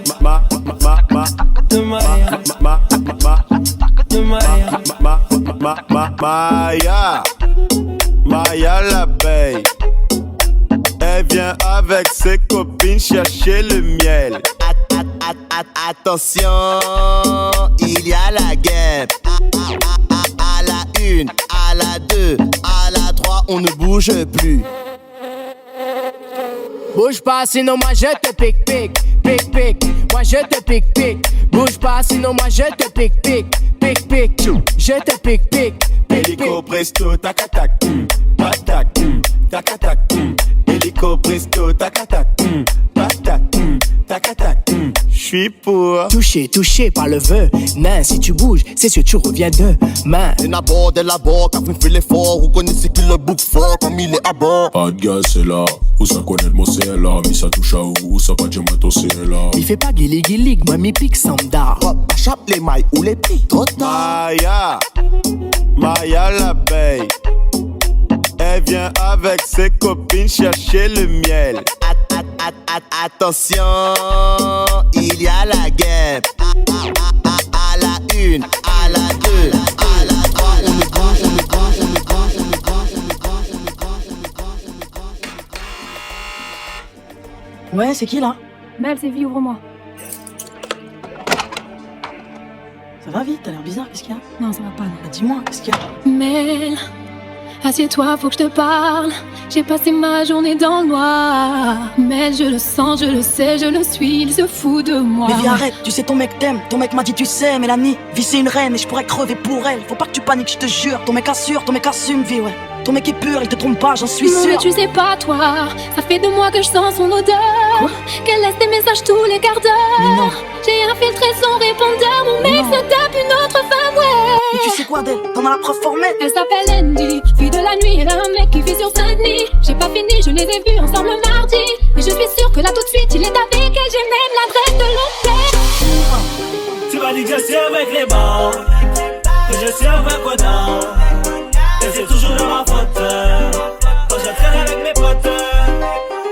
De Maya. De Maya. Maya l'abeille. Elle vient avec ses copines chercher le miel. Attention, il y a la guerre. À la 1, à la 2, à la 3, on ne bouge plus. Bouge pas sinon moi je te pique, pique, pique, pique. Moi je te pique, pique. Bouge pas sinon moi je te pique, pique, pique, pique. Je te pique, pique, pique. Hélico presto, tac tac, patak, tac tac. Hélico presto, tac tac, patak, tac tac. J'suis pour touché par le vœu. Nain, si tu bouges, c'est sûr tu reviens demain. C'est d'abord, quand on fait l'effort. Vous connaissez qu'il le bouc fort comme il est à bord. Pas de gaz, c'est là. Où ça connaît le mot, c'est là. Mais ça touche à où, ça va dire moi, c'est là. Il fait pas guilig, moi mes pics s'endort. Chape les mailles ou les pics, trop tard. Maya l'abeille. Elle vient avec ses copines chercher le miel. Attention, il y a la guerre. À la 1, à la 2, à la 3, on est gauche. Ouais, c'est qui là? Mel, c'est vie, ouvre-moi. Ça va vite, t'as l'air bizarre, qu'est-ce qu'il y a? Non, ça va pas. Bah, dis-moi, qu'est-ce qu'il y a? Mel, assieds-toi, faut que je te parle. J'ai passé ma journée dans le noir. Mel, je le sens, je le sais, je le suis, il se fout de moi. Mais viens, arrête, tu sais ton mec t'aime. Ton mec m'a dit tu sais, Mélanie, vie c'est une reine et je pourrais crever pour elle. Faut pas que tu paniques, je te jure. Ton mec assure, ton mec assume, vie, ouais. Ton mec est pur, il te trompe pas, j'en suis non, sûr. Mais tu sais pas, toi, ça fait 2 mois que je sens son odeur. Quoi? Qu'elle laisse des messages tous les quarts d'heure. J'ai infiltré son répondeur, mon mec se tape une autre femme, ouais. Mais tu sais quoi d'elle? T'en as la preuve formelle. Elle s'appelle Andy, fille de la nuit, elle a un mec qui vit sur Saint-Denis. J'ai pas fini, je les ai vus ensemble mardi. Mais je suis sûre que là tout de suite, il est avec elle, j'ai même l'adresse de l'hôtel. Tu m'as dit que je suis avec les bons, que je suis avec Godin. Et c'est toujours de ma faute quand je traîne avec mes potes.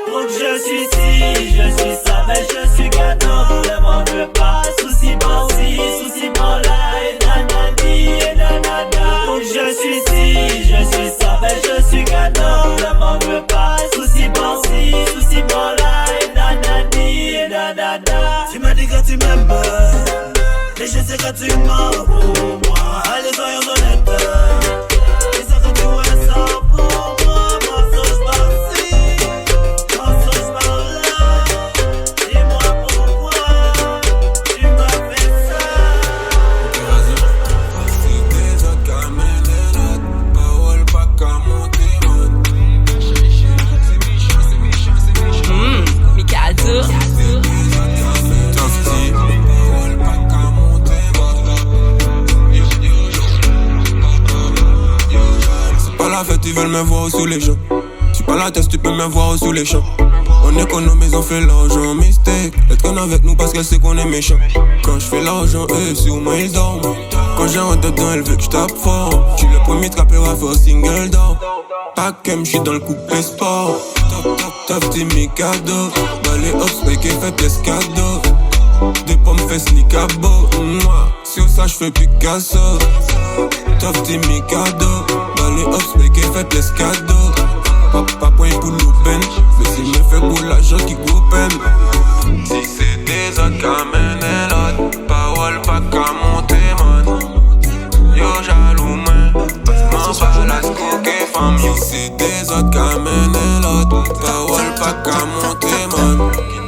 Donc je suis ci, je suis ça, mais je suis gâteau. Ne m'en veux pas, souci bon ci, souci bon là. Et nanani, et nanana. Donc je suis ci, je suis ça, mais je suis gâteau. Ne m'en veux pas, souci bon ci, souci bon là. Et nanani, et nanana. Tu m'as dit que tu m'aimes, et je sais que tu mens pour moi. Allez, soyons honnêtes. Ils veulent me voir sous les champs. J'suis pas la tête, tu peux me voir sous les champs. On économise, on fait l'argent, mistake. Elle traîne avec nous parce qu'elle sait qu'on est méchant. Quand j'fais l'argent, eux, sur moi ils dorment. Quand j'ai un dedans, elle veut que j'tape fort. J'suis le premier trappeur à faire single down. Pas comme j'suis dans le coupé sport. Top, t'es mes cadeaux. Balai ops, qui fait pescado. Des pommes fait sneak à beau. Sur ça, j'fais Picasso. Top, t'es mes cadeaux. Balai ops, qui fait pescado. Pas point pour l'open. Mais si me fait beau l'argent qui goupen. Si c'est des autres qu'à mener l'autre. Parole pas qu'à monter, man. Yo jaloux, man. Passe-moi pas la skoké, femme. Si c'est des autres qu'à mener l'autre. Parole pas qu'à monter, man.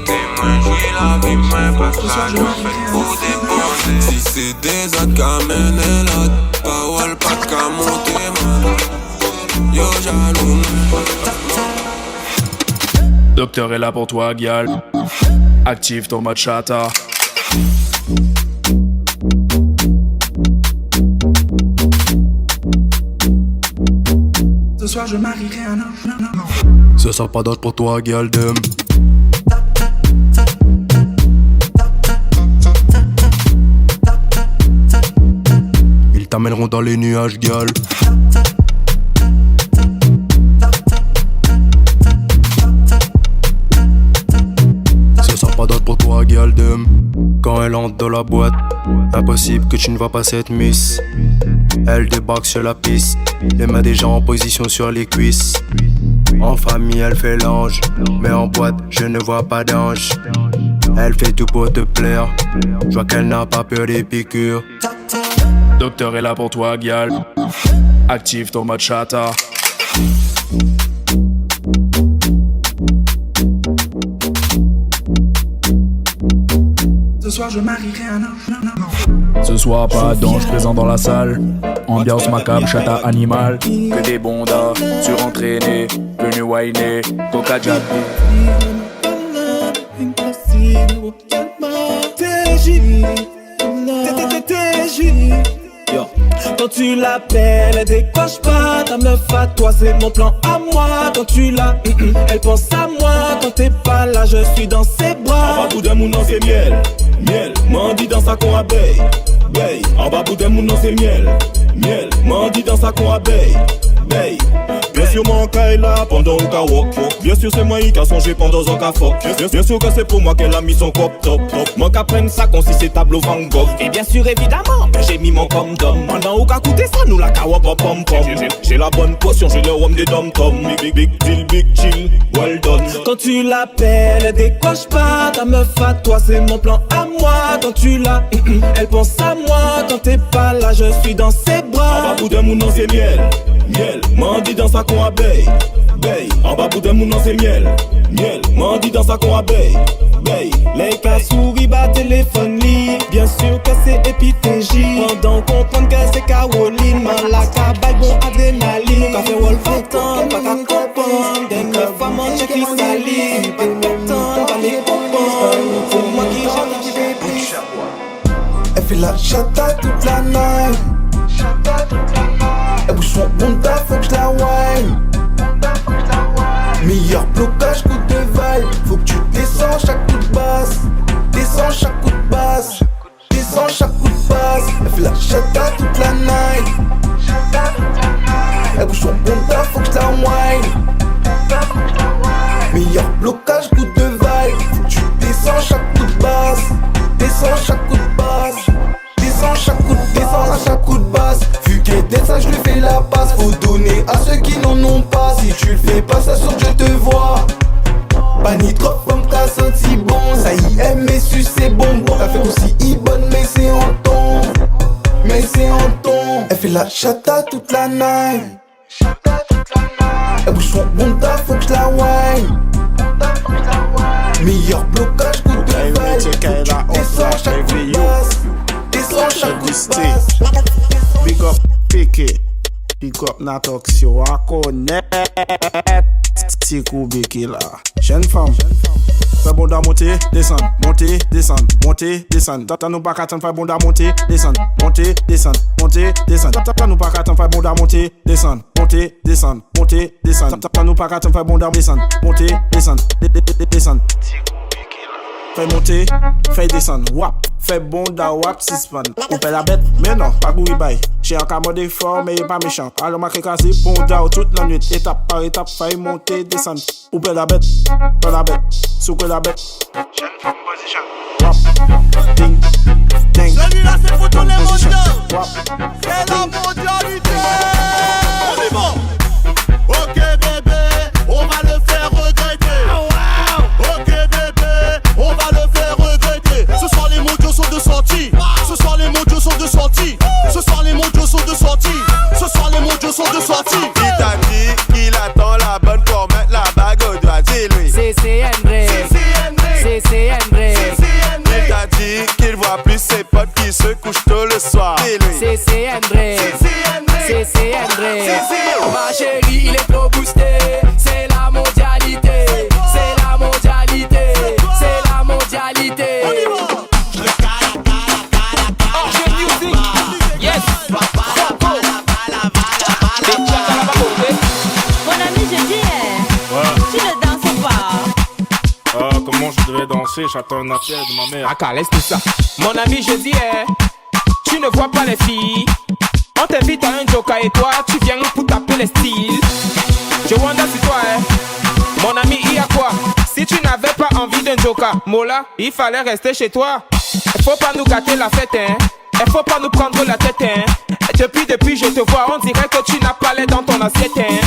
Témoin, j'y la vie, mais parce que l'argent fait pour dépenser. Si c'est des autres qu'à mener l'autre. Parole pas qu'à monter, man. Yo jaloux, man. Docteur est là pour toi, Gial. Active ton mode chata. Ce soir je marierai un homme. Ce sera pas d'autre pour toi, Gial Dem. Ils t'amèneront dans les nuages, Gial. Pas d'autre pour toi, Galdem. Quand elle entre dans la boîte, impossible que tu ne vois pas cette miss. Elle débarque sur la piste, les mains déjà en position sur les cuisses. En famille, elle fait l'ange, mais en boîte, je ne vois pas d'ange. Elle fait tout pour te plaire. Je vois qu'elle n'a pas peur des piqûres. Docteur est là pour toi, gal. Active ton mode chata. Ce soir je marierai un homme. Ce soir, pas d'ange présent dans la salle. Ambiance macabre, chata animal. Que des bondas, surentraînés, venus whiner, coca jack. Quand tu l'appelles, elle décoche pas. Ta meuf à toi, c'est mon plan à moi. Quand tu l'as, elle pense à moi. Quand t'es pas là, je suis dans ses bras. En bas bout d'un mounon, c'est miel, miel. Mandi dans sa con abeille, beille. En bas bout d'un mounon, c'est miel, miel. Mandi dans sa con abeille, beille. Bien sûr, mon cas est là pendant au walk. Bien sûr, c'est moi qui a songé pendant un cas fuck. Bien sûr que c'est pour moi qu'elle a mis son cop top. Moi qu'à prenne ça comme si c'est tableau Van Gogh. Et bien sûr, évidemment, que j'ai mis mon condom. Pendant au cas coûter ça, nous la kawa pom pom pom. J'ai la bonne potion, j'ai le rhum des dom tom. Big deal, big chill, well done. Quand tu l'appelles, elle décoche pas. Ta meuf à toi, c'est mon plan à moi. Quand tu l'as, elle pense à moi. Quand t'es pas là, je suis dans ses bras. En bas bout d'un mounon, c'est miel, miel. Mandi dans sa con abeille, beille. En bas bout d'un mounon, c'est miel, miel. Mandi dans sa con abeille, beille. Les cas souris, bas téléphone lit. Bien sûr que c'est épithégie. Pendant qu'on prend que c'est Caroline. Malaka, bail bon adrénaline. Nous qu'a fait Wolf attendre, pas qu'à comprendre. Dès que femme en check les salines. Pas qu'attendre, pas les comprendre. Pour moi qui j'arrive. Elle fait la chata toute la night. Elle bouge son bunda, faut que je la wine. Meilleur blocage, coup de vibe. Faut que tu descends chaque coup de basse. Descends chaque coup de basse. Descends chaque coup de basse. Elle fait la chata toute la night. Elle bouge son bunda, faut que je la wine. Meilleur blocage, coup de vibe. Faut que tu descends chaque coup de basse. Descends chaque coup de basse. Descends chaque coup de basse. Descends à chaque coup de basse. Vu qu'elle est ça, je lui fais la passe. Faut donner à ceux qui n'en ont pas. Si tu le fais pas, ça sûr que je te vois. Pas ni trop comme t'as senti bon. Ça y est, mais su c'est bonbon. Elle fait aussi bonne, mais c'est en ton. Mais c'est en ton. Elle fait la chata toute la night. Elle bouge son bunda, faut que je la wine. Meilleur blocage, coup de vibe. Descends chaque coup de basse. Descends chaque coup de basse. Big up Piqué, big up Natoxio, à connaître. Tikou Biki là. Jeune femme, fais bon d'à monter, descendre, monter, descendre, monter, descendre. T'as nous pas qu'à t'en faire bon d'à monter, descendre, monter, descendre, monter, descendre. T'as nous pas qu'à t'en faire bon d'à monter, descendre, monter, descendre, monter, descendre. T'as nous pas qu'à t'en faire bon d'à descendre, monter, descendre, descendre. Fais monter, fais descendre, wap. Fais bon da wap, sispan. Ou fait la bête, mais non, pas gouri bay. J'ai un camode fort, mais il est pas méchant. Alors ma kékasi, bon da toute la nuit. Étape par étape, fais monter, descendre. Ou fait la bête, sous que la bête. Jeune femme position. Wap, ding, ding. Celui-là c'est pour tous les mondiaux. C'est la mondialité. On y va. Ok bébé, on va le faire regretter. Ok bébé, on va le faire regretter. Ce soir les mondiaux sont de sortie. Ce soir les mondiaux sont de sortie. Ce soir les mondiaux sont de sortie. Ce soir les mondiaux sont de sortie. Il t'a dit qu'il attend la bonne pour mettre la bague au doigt, dis-lui. C'est André. Il t'a dit qu'il voit plus ses potes qui se couchent tôt le soir, dis-lui. C'est André. Ma chérie, il est trop boosté. C'est la mondialité. C'est la mondialité. C'est la mondialité. Mon ami, je dis, tu ne danses pas. Comment je devrais danser? J'attends un appel de ma mère. Ah, laisse tout ça. Mon ami, je dis, tu ne vois pas les filles. On t'invite à un joker et toi, tu viens pour taper les styles. Je wonder si toi, mon ami, il y a quoi? Si tu n'avais pas envie d'un joker, Mola, il fallait rester chez toi. Faut pas nous gâter la fête, Il faut pas nous prendre la tête, hein. Depuis je te vois, on dirait que tu n'as pas l'air dans ton assiette, hein.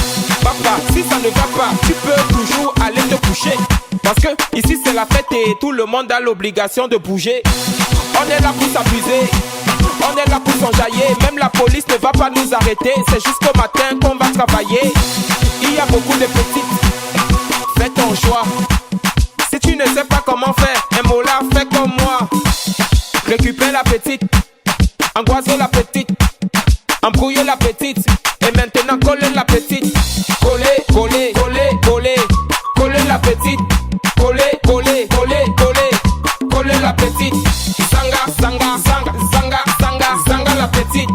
Papa, si ça ne va pas, tu peux toujours aller te coucher. Parce que ici c'est la fête et tout le monde a l'obligation de bouger. On est là pour s'abuser, on est là pour s'enjailler. Même la police ne va pas nous arrêter. C'est jusqu'au matin qu'on va travailler. Il y a beaucoup de petites, fais ton choix. Si tu ne sais pas comment faire, un mot là, fais comme moi. Récupère la petite, angoisse la petite, embrouille la petite. Et maintenant coller la petite. Coller, coller, coller, coller. Coller la petite. Coller, coller, coller, coller. Coller la petite. Zanga, zanga, zanga, zanga, zanga, zanga la petite.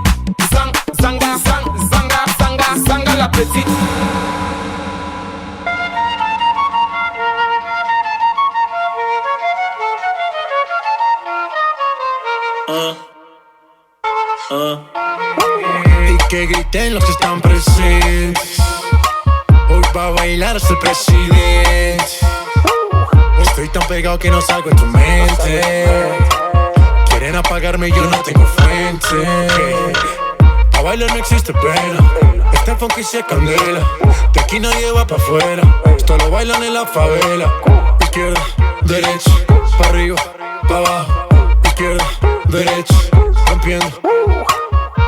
Zanga, zanga, zanga, zanga, zanga la petite. Y que griten los que están presentes. Hoy va a bailar hasta el presidente. Estoy tan pegado que no salgo en tu mente. Quieren apagarme y yo no tengo fuente. A bailar no existe pena. Este funky se candela. De aquí nadie va pa' afuera. Esto lo bailan en la favela. Izquierda, derecha, pa' arriba, pa' abajo. Izquierda, derecha, rompiendo.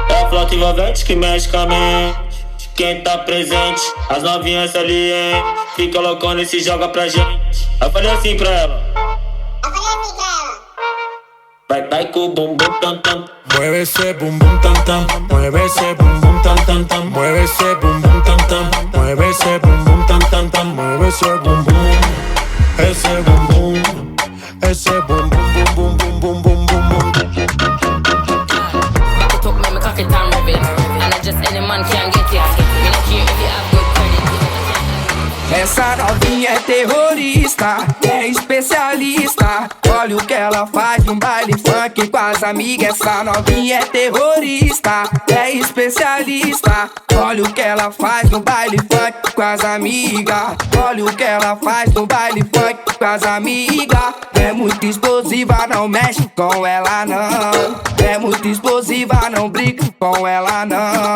É a flauta envolvente que mexe com a mente. Quem tá presente, as novinhas ali, hein? Fica loucona e se joga pra gente. Eu falei assim pra ela. Vai com o bumbum tam tam. Mueve ese bum bum tam tam. Mueve ese bum bum tam tam tam. Mueve ese bum bum tam tam. Mueve ese bum bum tam tam tam. Mueve ese bum bum. Ese bum bum. Ese bum bum bum bum bum bum bum bum. Back it up, make me cock it and rev it. And not just any man can get it. Me not care if you have good credit. Essa novinha é terrorista, é especialista. Olha o que ela faz no baile funk com as amigas. Essa novinha é terrorista, é especialista. Olha o que ela faz no baile funk com as amigas. Olha o que ela faz no baile funk com as amigas. É muito explosiva, não mexe com ela não. É muito explosiva, não brinca com ela não.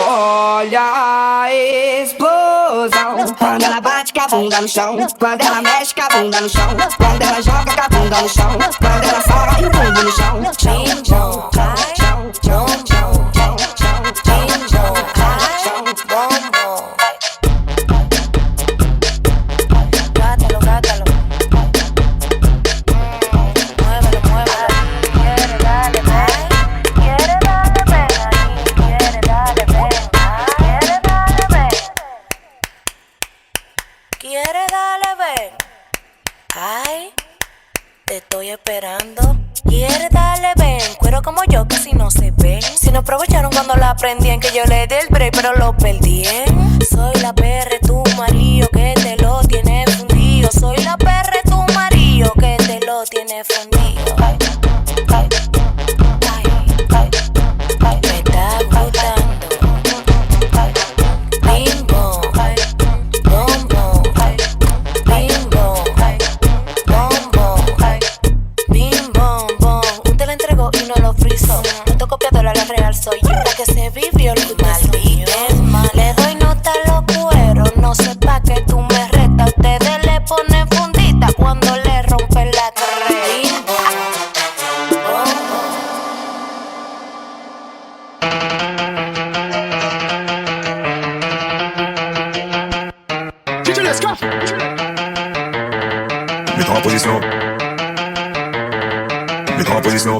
Olha a explosão. Quando ela bate com a bunda no chão, quando ela mexe com a bunda no chão, quando ela joga com a bunda no chão, quando ela sobe o bumbum no chão. Chão, chão, chão, chão, chão, chão, chão, chão, chão, bom, bom. Gátalo, gátalo. Muévelo, muévelo. Quiere darle ven, quiere darle ven ahí, quiere darle ven, quiere darle ven. ¿Quiere darle ven? Ay, te estoy esperando. ¿Quiere darle ven? Cuero como yo que si no se ven. Si no aprovecharon cuando la aprendían que yo le di el break pero lo perdí. Soy la perra tu marido que te lo tiene fundido. Soy la perra tu marido que te lo tiene fundido. Ay, ay, ay, ay, ay, me está gustando. Bing bong, bom bom, bing bong, bom bom, bing bom bom. Usted la entregó y no lo frizó. Esto copiadora la real soy yo. La que se vivió el maldito. Le doy nota a los cueros. No sé pa' que tú me retas. Ustedes le ponen fundita cuando le rompen la carrera. Bing bong, bom bom. Mets-toi en position. Mets-toi en position.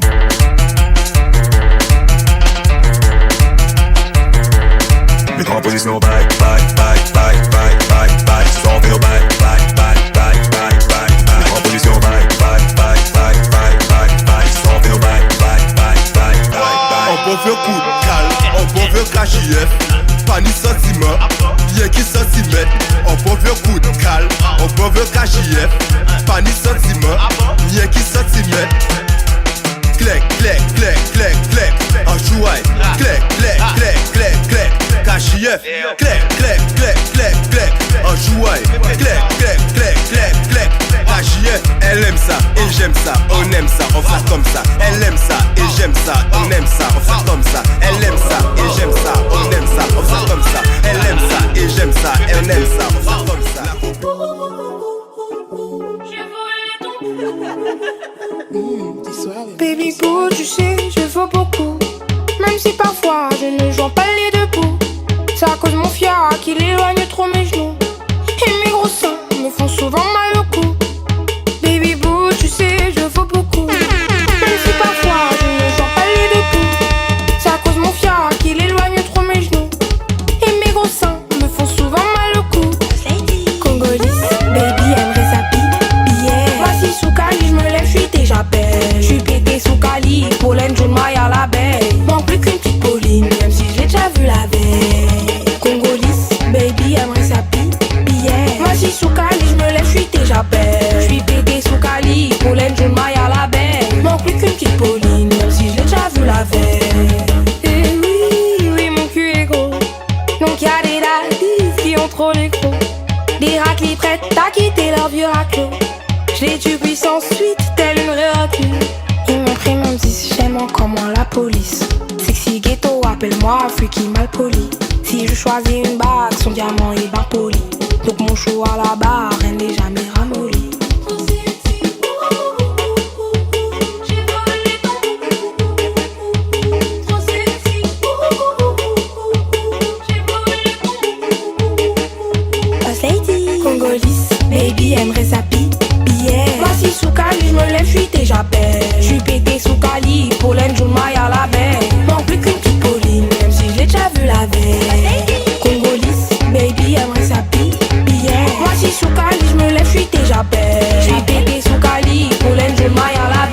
Mets-toi en position. Bye, bye, bye, bye, bye, bye, bye. Sans faire bye, bye, bye, bye, bye, bye, bye. Mets-toi en position. Bye, bye, bye, bye, bye, bye, bye. Sans faire bye, bye, bye, bye, bye, bye. On peut faire coup de calme, on peut faire KJF. Pas ni sentiment, y'a qui sentiment. On peut faire coup de calme, on peut faire KJF. Pas ni sentiment, y'a qui sentiment. Clec, clec, clec, clec, clec. En jouaille, clec, clec, clec, clec, clec. KJF, clec, clec, clec, clec, clec. En jouaille, clec, clec, clec, clec, clec. KJF, elle aime ça, et j'aime ça, on aime ça, on fait comme ça. Elle aime ça et j'aime ça, on aime ça, on fait comme ça. Elle aime ça et j'aime ça, on aime ça, on fait comme ça. Elle aime ça et j'aime ça, elle aime ça, on fait comme ça. Baby boo, tu sais, je vaux beaucoup. Même si parfois je ne joue pas les deux bouts. C'est à cause de mon fiac qu'il éloigne trop mes genoux. Et mes gros seins me font souvent mal au cou. Baby boo, tu sais, je vaux beaucoup. Même si parfois je ne joue pas les deux bouts. C'est à cause de mon fiac qu'il éloigne trop mes genoux. Et mes gros seins me font souvent mal au cou. Congolise, baby, aimerait sa billet. Voici sous Cali, je me lève, je suis déjà belle. Je suis pété sous Cali, pollen, jaune, maille à la baie. Manque plus qu'une petite Pauline, même si je l'ai déjà vu la veille. Congolise, baby, aimerait sa billet. Voici sous Cali, je me lève, je suis déjà belle. Je suis pété sous Cali, pollen, jaune, maille à la baie. Manque plus qu'une petite Pauline, même si je l'ai déjà vu la veille. Et oui, oui, mon cul est gros. Donc y'a des daddies qui ont trop les gros. Des raclis prêtes à quitter leur vieux raclo. Je les tue puissance suite, telle une réacule. Ils m'ont pris mon 10, j'aime encore moins la police. Sexy ghetto, appelle-moi freaky mal poli. Si je choisis une bague, son diamant est bien poli. Donc mon show à la barre, elle n'est jamais ramolli. Congolise, baby, aimerait sa billet. Voici sous Cali, je me lève, je suis déjà belle. Je suis pété sous Cali, pollen, jaune, maille à la baie. Manque plus qu'une petite Pauline, même si je l'ai déjà vu la veille. Congolise, baby, aimerait sa billet. Voici sous Cali, je me lève, je suis déjà belle. Je suis pété sous Cali, pollen, jaune, maille à la baie.